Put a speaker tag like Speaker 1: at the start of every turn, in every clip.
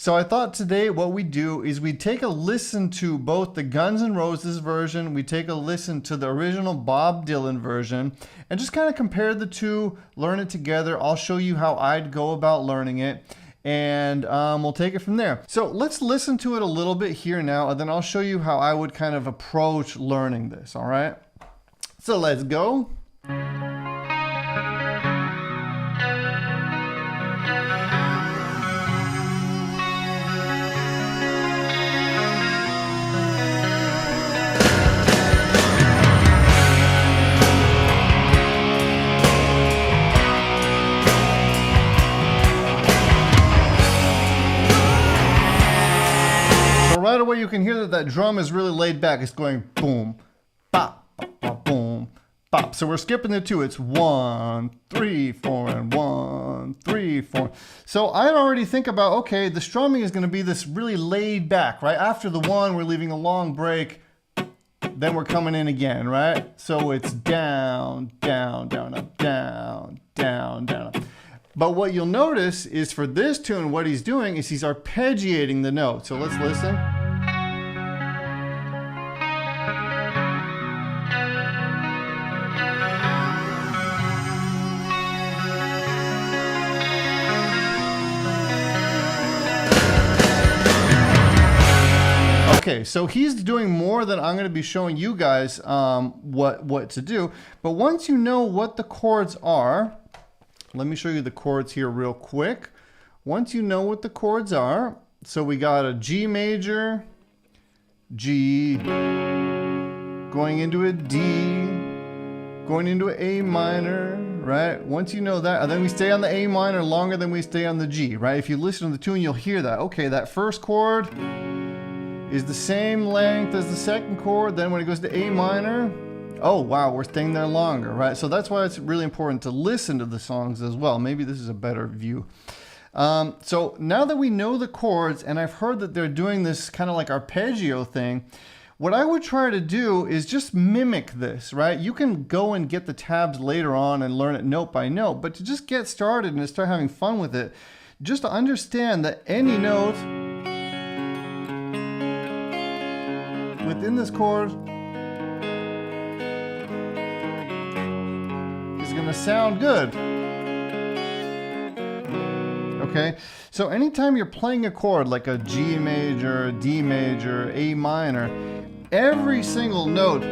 Speaker 1: So I thought today what we do is we take a listen to both the Guns N' Roses version, we take a listen to the original Bob Dylan version, and just kind of compare the two, learn it together. I'll show you how I'd go about learning it, and we'll take it from there. So let's listen to it a little bit here now, and then I'll show you how I would kind of approach learning this, all right? So let's go. Right away you can hear that that drum is really laid back. It's going boom, bop, bop, bop, boom, bop. So we're skipping the two. It's 1, 3, 4, and 1, 3, 4. So I already think about, okay, the strumming is going to be this really laid back, right? After the 1, we're leaving a long break. Then we're coming in again, right? So it's down, down, down, up, down, down, down, up. But what you'll notice is for this tune, what he's doing is he's arpeggiating the note. So let's listen. Okay, so he's doing more than I'm going to be showing you guys what to do. But once you know what the chords are, let me show you the chords here real quick. Once you know what the chords are, so we got a G major, G, going into a D, going into an A minor, right? Once you know that, and then we stay on the A minor longer than we stay on the G, right? If you listen to the tune, you'll hear that. Okay, that first chord is the same length as the second chord. Then when it goes to A minor, oh wow, we're staying there longer, right? So that's why it's really important to listen to the songs as well. Maybe this is a better view. So now that we know the chords, and I've heard that they're doing this kind of like arpeggio thing, what I would try to do is just mimic this, right? You can go and get the tabs later on and learn it note by note, but to just get started and to start having fun with it, just to understand that any note within this chord going to sound good. Okay, so anytime you're playing a chord like a G major, D major, A minor, every single note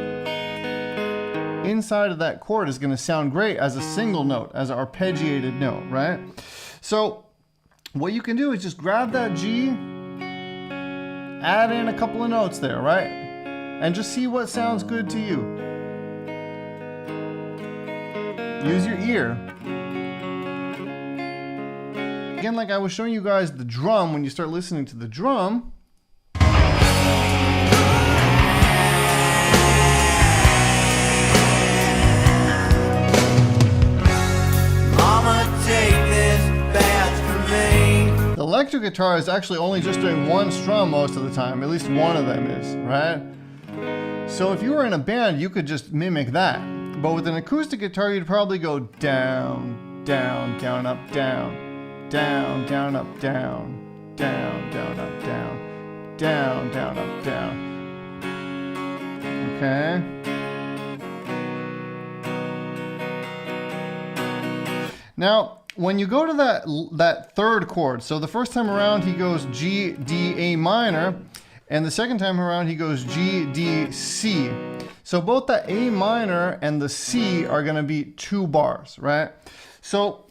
Speaker 1: inside of that chord is going to sound great as a single note, as an arpeggiated note, right? So what you can do is just grab that G, add in a couple of notes there, right? And just see what sounds good to you. Use your ear. Again, like I was showing you guys the drum, when you start listening to the drum, Mama, take this badge from me. The electric guitar is actually only just doing one strum most of the time. At least one of them is, right? So if you were in a band, you could just mimic that. But with an acoustic guitar, you'd probably go down, down, down, up, down, down, down, up, down, down, down, up, down, down, down, up, down. Okay. Now, when you go to that third chord, so the first time around he goes G, D, A minor, and the second time around he goes G, D, C. So both the A minor and the C are going to be 2 bars, right? So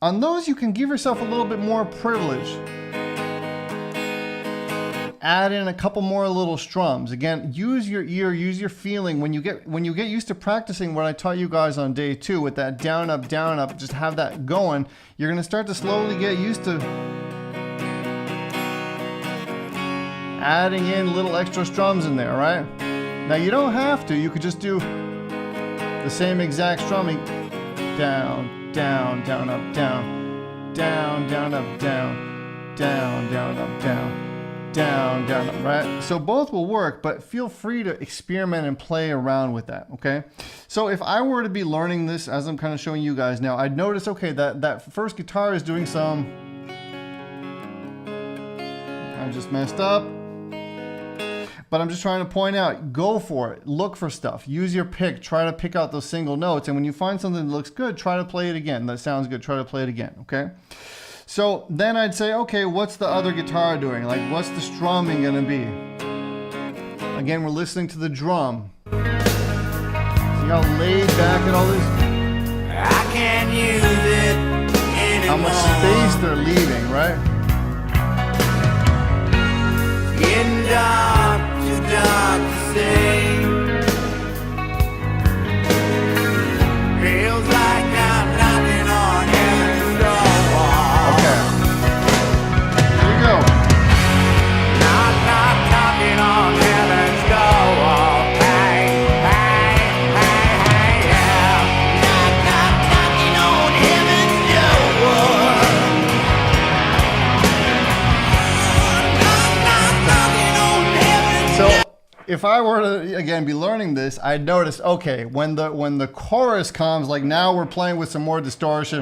Speaker 1: on those you can give yourself a little bit more privilege. Add in a couple more little strums. Again, use your ear, use your feeling. When you get used to practicing what I taught you guys on day 2 with that down, up, just have that going, you're going to start to slowly get used to adding in little extra strums in there, right? Now you don't have to, you could just do the same exact strumming. Down, down, down, up, down, down, down, up, down, down, down, up, down, down, down, up, right? So both will work, but feel free to experiment and play around with that, okay? So if I were to be learning this, as I'm kind of showing you guys now, I'd notice, okay, that first guitar is doing some I just messed up. But I'm just trying to point out, go for it. Look for stuff. Use your pick. Try to pick out those single notes. And when you find something that looks good, try to play it again. That sounds good. Try to play it again, okay? So then I'd say, okay, what's the other guitar doing? Like, what's the strumming going to be? Again, we're listening to the drum. See how laid back at all this?
Speaker 2: I can't use it anymore.
Speaker 1: How much space they're leaving, right?
Speaker 2: Getting dark, too dark to see. Feels like I'm knocking on heaven's door.
Speaker 1: Okay. Here we go.
Speaker 2: Knock, knock, knocking on heaven's door. Hey, hey, hey, hey, yeah. Knock, knock, knocking on heaven's door.
Speaker 1: So if I were to, again, be learning this, I'd notice, okay, when the chorus comes, like now we're playing with some more distortion.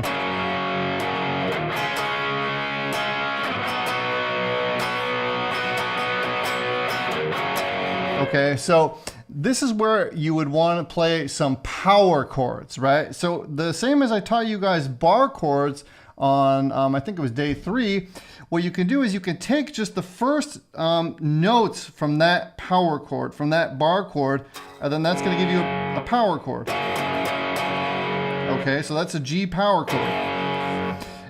Speaker 1: Okay, so this is where you would want to play some power chords, right? So the same as I taught you guys bar chords on, I think it was day 3, what you can do is you can take just the first notes from that power chord, from that bar chord, and then that's going to give you a power chord. Okay, so that's a G power chord.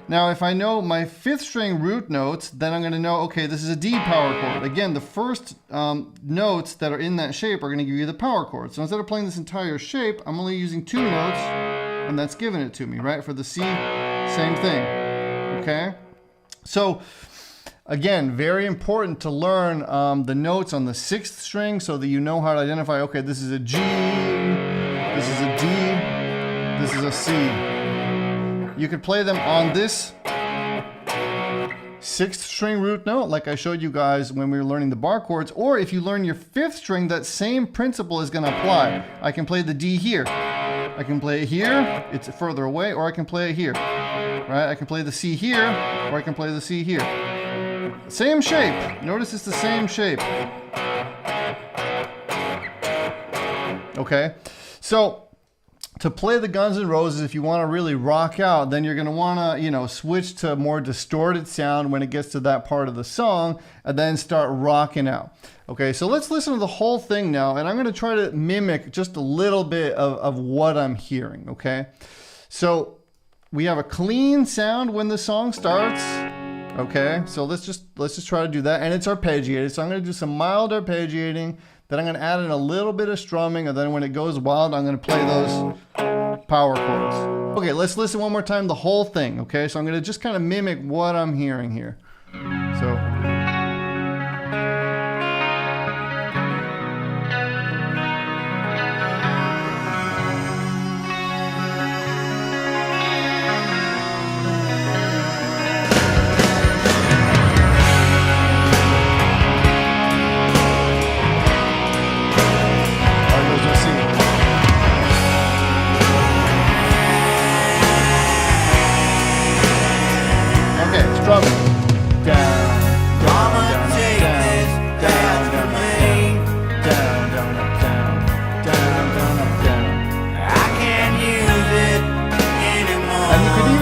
Speaker 1: Now, if I know my 5th string root notes, then I'm going to know, okay, this is a D power chord. Again, the first notes that are in that shape are going to give you the power chord. So instead of playing this entire shape, I'm only using 2 notes, and that's giving it to me, right? For the C, same thing, okay? So, again, very important to learn the notes on the 6th string so that you know how to identify, okay, this is a G, this is a D, this is a C. You could play them on this 6th string root note, like I showed you guys when we were learning the bar chords, or if you learn your 5th string, that same principle is going to apply. I can play the D here. I can play it here, it's further away, or I can play it here. Right? I can play the C here, or I can play the C here. Same shape. Notice it's the same shape. Okay? So, to play the Guns N' Roses, if you want to really rock out, then you're going to want to, you know, switch to a more distorted sound when it gets to that part of the song, and then start rocking out. Okay, so let's listen to the whole thing now, and I'm going to try to mimic just a little bit of what I'm hearing, okay? So, we have a clean sound when the song starts, okay? So let's just try to do that, and it's arpeggiated. So I'm going to do some mild arpeggiating, then I'm going to add in a little bit of strumming, and then when it goes wild, I'm going to play those power chords. Okay, let's listen one more time, the whole thing, okay? So I'm going to just kind of mimic what I'm hearing here. So.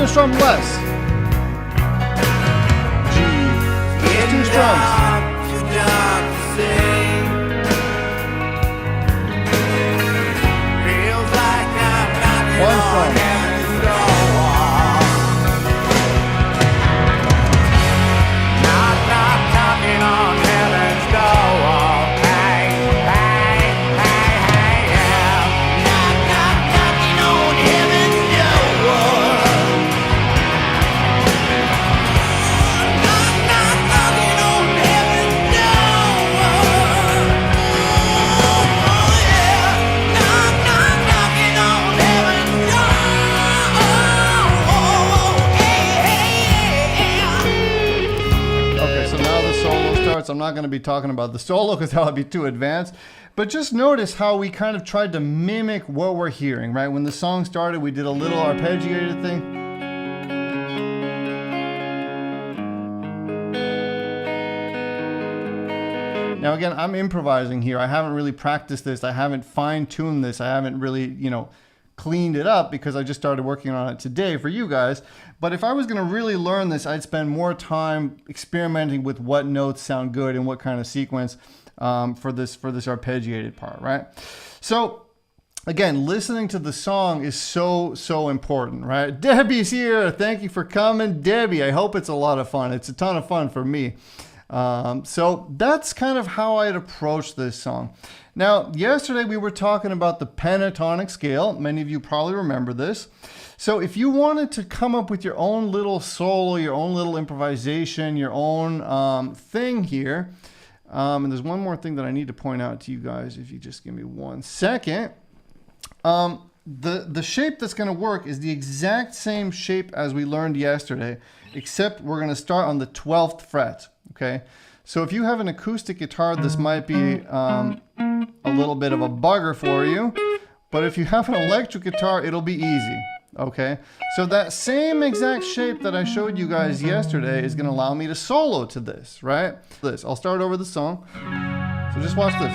Speaker 1: Strum less. G. It's 2 strums. One strum. I'm not going to be talking about the solo because that would be too advanced, but just notice how we kind of tried to mimic what we're hearing, right? When the song started, we did a little arpeggiated thing. Now again, I'm improvising here. I haven't really practiced this. I haven't fine-tuned this. I haven't really, cleaned it up because I just started working on it today for you guys. But if I was going to really learn this, I'd spend more time experimenting with what notes sound good and what kind of sequence for this arpeggiated part, right? So again, listening to the song is so important, right? Debbie's here. Thank you for coming, Debbie. I hope it's a lot of fun. It's a ton of fun for me. So that's kind of how I'd approach this song. Now, yesterday we were talking about the pentatonic scale. Many of you probably remember this. So if you wanted to come up with your own little solo, your own little improvisation, your own thing here, and there's one more thing that I need to point out to you guys, if you just give me 1 second. The shape that's going to work is the exact same shape as we learned yesterday, except we're going to start on the 12th fret, okay? So if you have an acoustic guitar, this might be a little bit of a bugger for you, but if you have an electric guitar, it'll be easy, okay? So that same exact shape that I showed you guys yesterday is going to allow me to solo to this, right? I'll start over the song, so just watch this.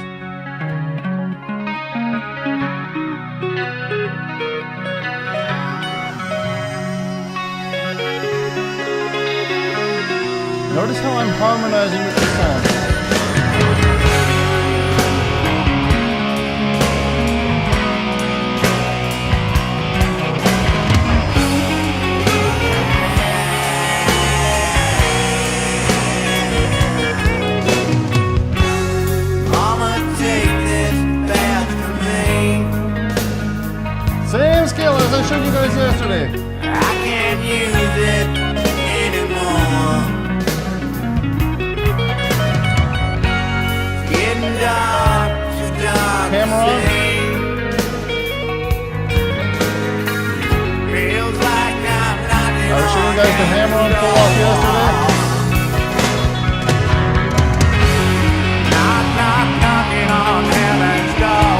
Speaker 1: Notice how I'm harmonizing with the song.
Speaker 2: Mama, take this back from me.
Speaker 1: Same scale as I showed you guys yesterday.
Speaker 2: I can't use it anymore. Getting dark, too dark
Speaker 1: Camera
Speaker 2: to
Speaker 1: on.
Speaker 2: see. Feels like I'm knocking
Speaker 1: I was showing
Speaker 2: on
Speaker 1: you guys the hammer on pull off yesterday.
Speaker 2: Knock, knock, knocking on heaven's door.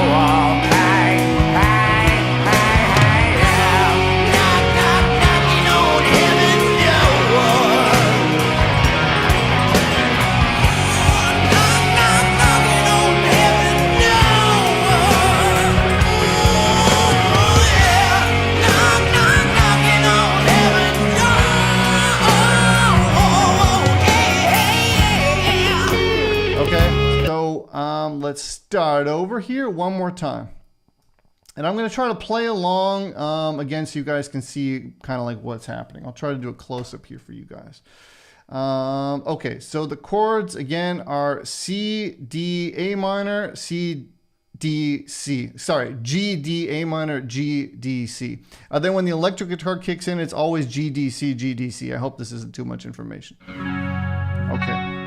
Speaker 2: Hey, hey, hey, hey, yeah. Knock, knock, knocking on heaven's door. Knock, knock, knocking on heaven's door. Yeah. Knock, knock, knocking on heaven's door. Yeah.
Speaker 1: Okay, so let's start over here one more time. And I'm going to try to play along again so you guys can see kind of like what's happening. I'll try to do a close-up here for you guys. Okay, so the chords again are C, D, A minor, C, D, C. Sorry, G, D, A minor, G, D, C. Then when the electric guitar kicks in, it's always G, D, C, G, D, C. I hope this isn't too much information. Okay.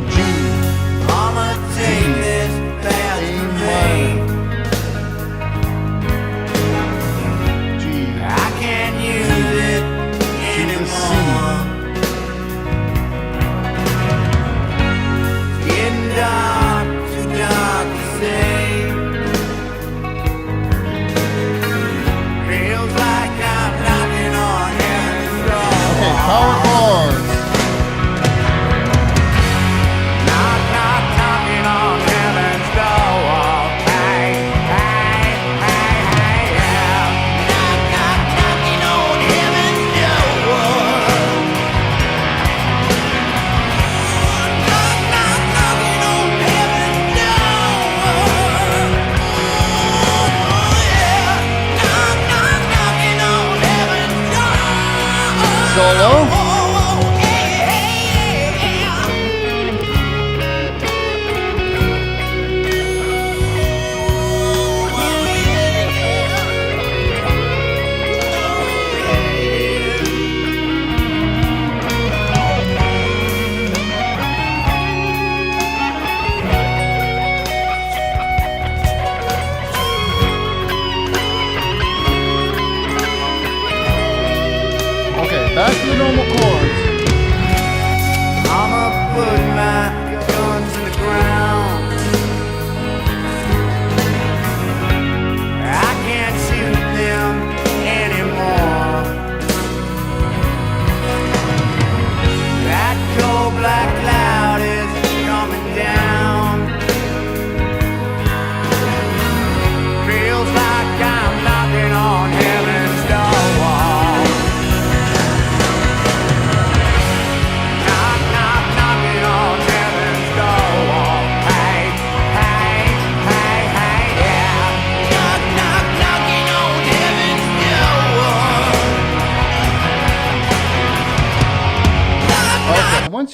Speaker 1: G,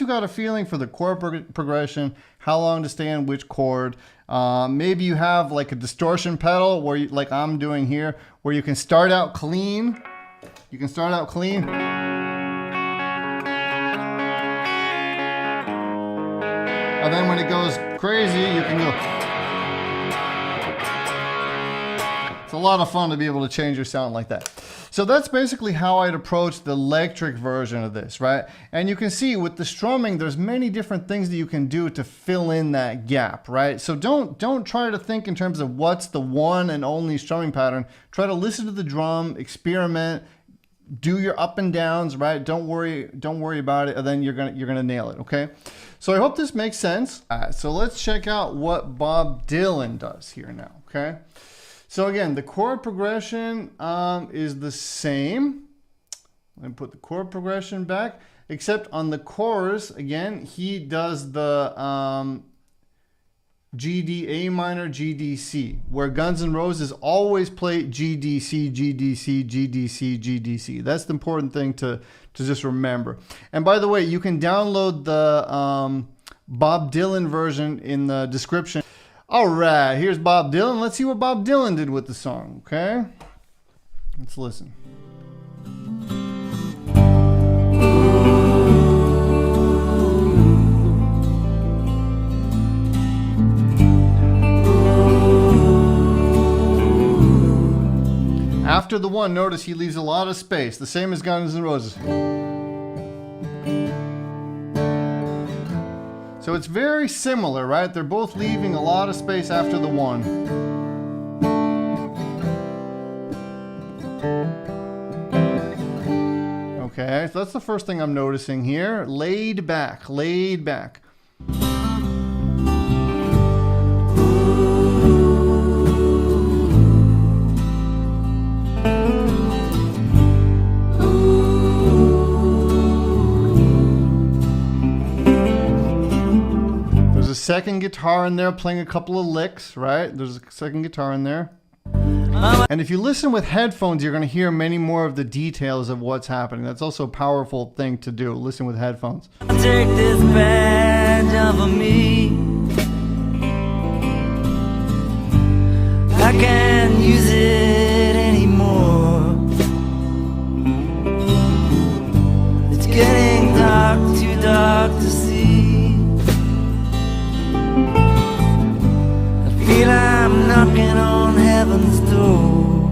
Speaker 1: you got a feeling for the chord progression, how long to stay on which chord, maybe you have like a distortion pedal where you, like I'm doing here, where you can start out clean. You can start out clean. And then when it goes crazy, you can go. It's a lot of fun to be able to change your sound like that. So that's basically how I'd approach the electric version of this, right? And you can see with the strumming, there's many different things that you can do to fill in that gap, right? So don't try to think in terms of what's the one and only strumming pattern. Try to listen to the drum, experiment, do your up and downs, right? Don't worry about it, and then you're gonna nail it, okay? So I hope this makes sense. So let's check out what Bob Dylan does here now, okay? So again, the chord progression is the same. Let me put the chord progression back, except on the chorus, again, he does the G, D, A minor, G, D, C, where Guns N' Roses always play G, D, C, G, D, C, G, D, C, G, D, C. That's the important thing to just remember. And by the way, you can download the Bob Dylan version in the description. All right, here's Bob Dylan. Let's see what Bob Dylan did with the song, okay? Let's listen. After the one, notice he leaves a lot of space, the same as Guns N' Roses. So it's very similar, right? They're both leaving a lot of space after the one. Okay, so that's the first thing I'm noticing here. Laid back, laid back. Second guitar in there playing a couple of licks, right? There's a second guitar in there. And if you listen with headphones, you're going to hear many more of the details of what's happening. That's also a powerful thing to do. Listen with headphones.
Speaker 2: Take this badge off of me. I can't use it anymore. It's getting dark, too dark to see. Feel I'm knocking on heaven's door.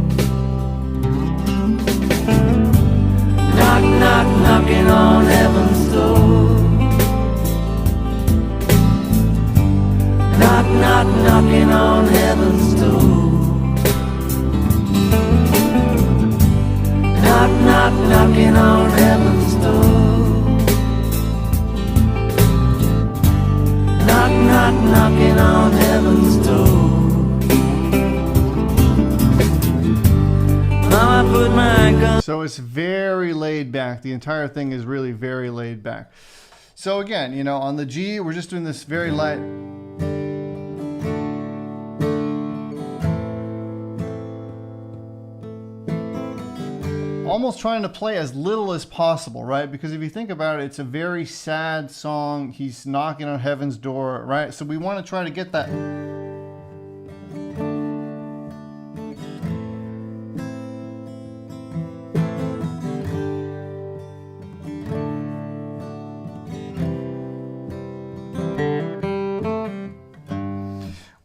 Speaker 2: Knock, knock, knocking on heaven's door. Knock, knock, knocking on heaven's door. Knock, knock, knocking on heaven's door. Knock, knock, knocking on heaven's door. Mama put my gun.
Speaker 1: So it's very laid back. The entire thing is really very laid back. So again, you know, on the G, we're just doing this very light. Almost trying to play as little as possible, right? Because if you think about it, it's a very sad song. He's knocking on heaven's door, right? So we want to try to get that.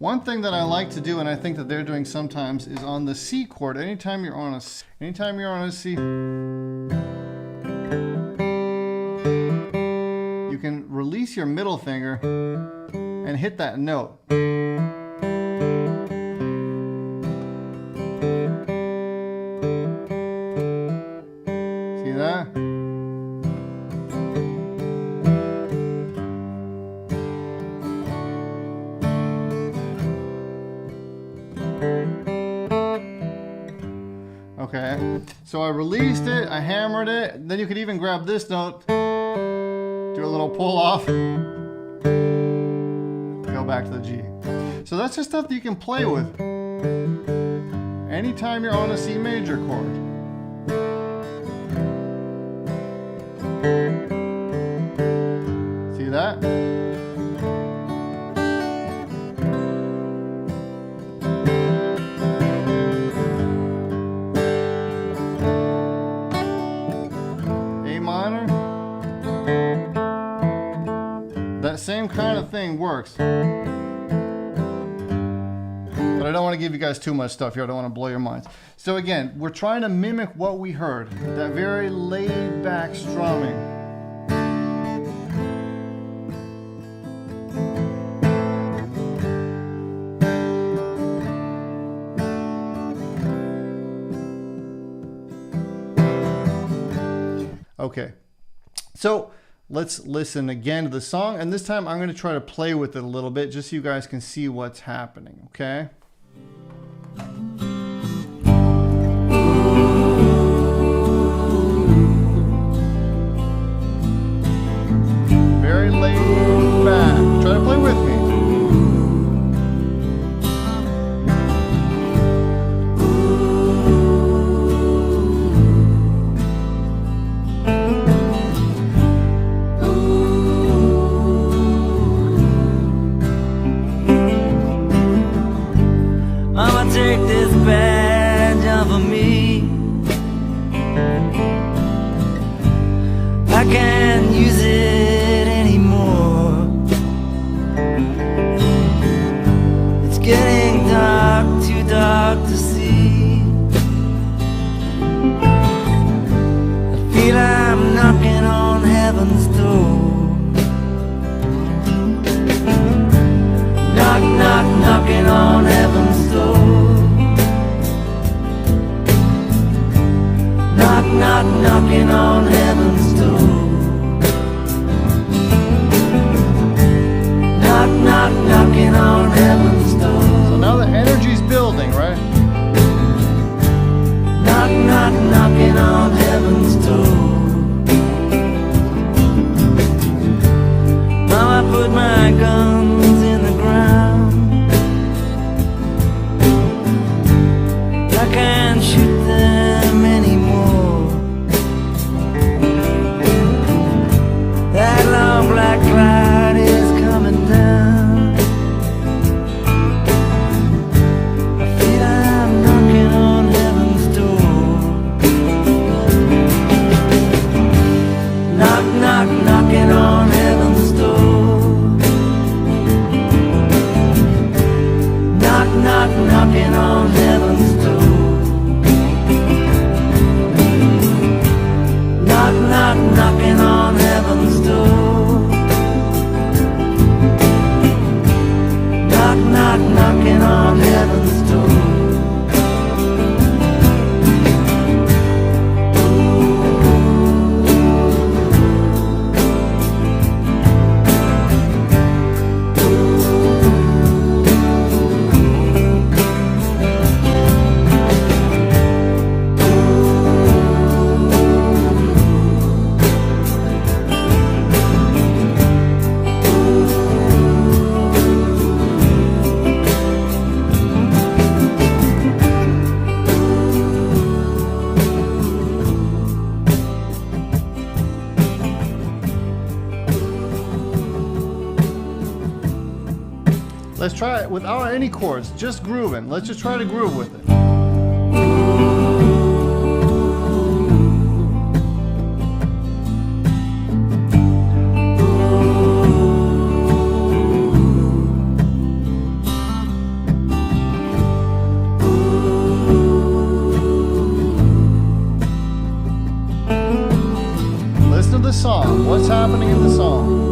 Speaker 1: One thing that I like to do, and I think that they're doing sometimes, is on the C chord. Anytime you're on a C, you can release your middle finger and hit that note. See that? Okay, so I released it, I hammered it, then you could even grab this note, do a little pull off, go back to the G. So that's just stuff that you can play with anytime you're on a C major chord. do that. A minor. That same kind of thing works. But I don't want to give you guys too much stuff here. I don't want to blow your minds. So again, we're trying to mimic what we heard. That very laid back strumming. Okay, so let's listen again to the song, and this time I'm going to try to play with it a little bit just so you guys can see what's happening, okay? Very laid back. Try to play with me.
Speaker 2: Take this badge off of me. I can't use it anymore. It's getting dark, too dark to see. I feel I'm knocking on heaven's door. Knock, knock, knocking on heaven's door. Knock, knock, knocking on heaven's door. Knock, knock, knocking on heaven's door.
Speaker 1: So now the energy's building, right?
Speaker 2: Knock, knock, knocking on heaven's door. Now I put my guns in the ground. I can't shoot them anymore. That long black cloud is coming down. I feel I'm knocking on heaven's door. Knock, knock, knocking on heaven's door. Knock, knock, knocking on heaven's door. Knock, knock, knocking on heaven's door. Knock, knock, knocking on heaven's door.
Speaker 1: Let's try it without any chords, just grooving. Let's just try to groove with it. Listen to the song. What's happening in the song?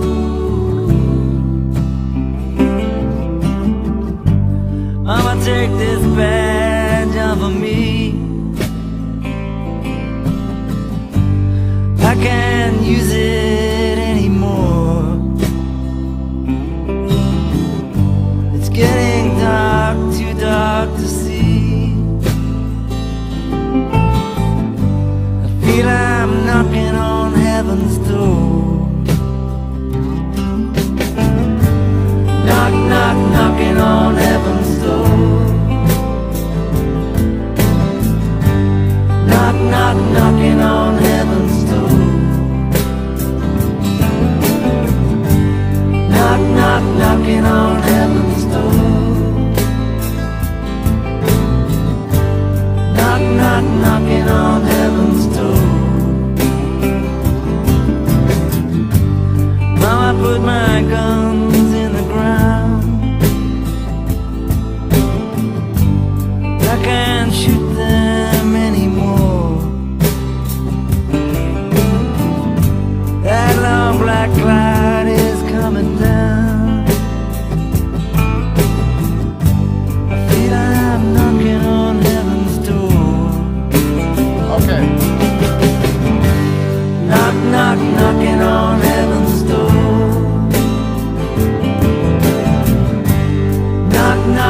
Speaker 2: I'ma take this badge off of me. I can't use it anymore. It's getting dark, too dark to see. I feel I'm knocking on heaven's door. Knock, knock, knocking on heaven's door. Knock, knock, knocking on heaven's door.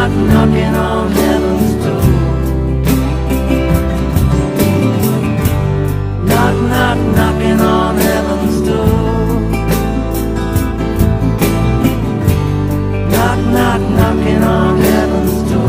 Speaker 2: knock, knocking on heaven's door. Knock, knock, knocking on heaven's door. Knock, knock, knocking on heaven's door.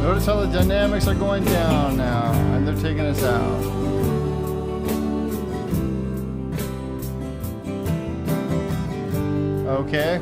Speaker 1: Notice how the dynamics are going down now, and they're taking us out. Okay.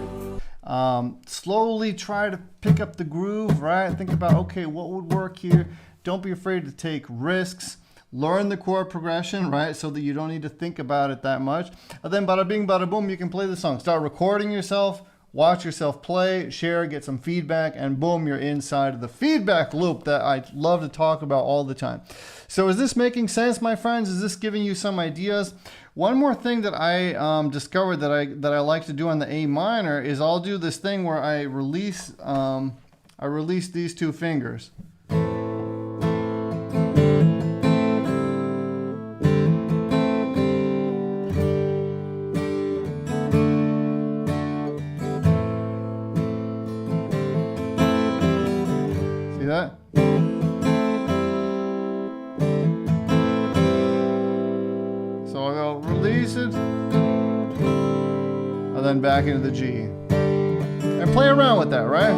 Speaker 1: Slowly try to pick up the groove, right? Think about, okay, what would work here? Don't be afraid to take risks. Learn the chord progression, right? So that you don't need to think about it that much. And then bada bing, bada boom, you can play the song. Start recording yourself. Watch yourself play, share, get some feedback, and boom, you're inside of the feedback loop that I love to talk about all the time. So is this making sense, my friends? Is this giving you some ideas? One more thing that I discovered that I like to do on the A minor is I'll do this thing where I release these two fingers. That. So I'll go release it and then back into the G and play around with that, right?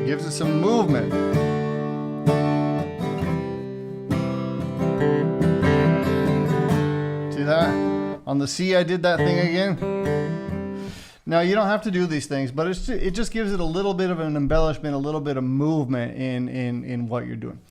Speaker 1: Gives it some movement. See that? On the C I did that thing again. Now, you don't have to do these things, but it just gives it a little bit of an embellishment, a little bit of movement in what you're doing.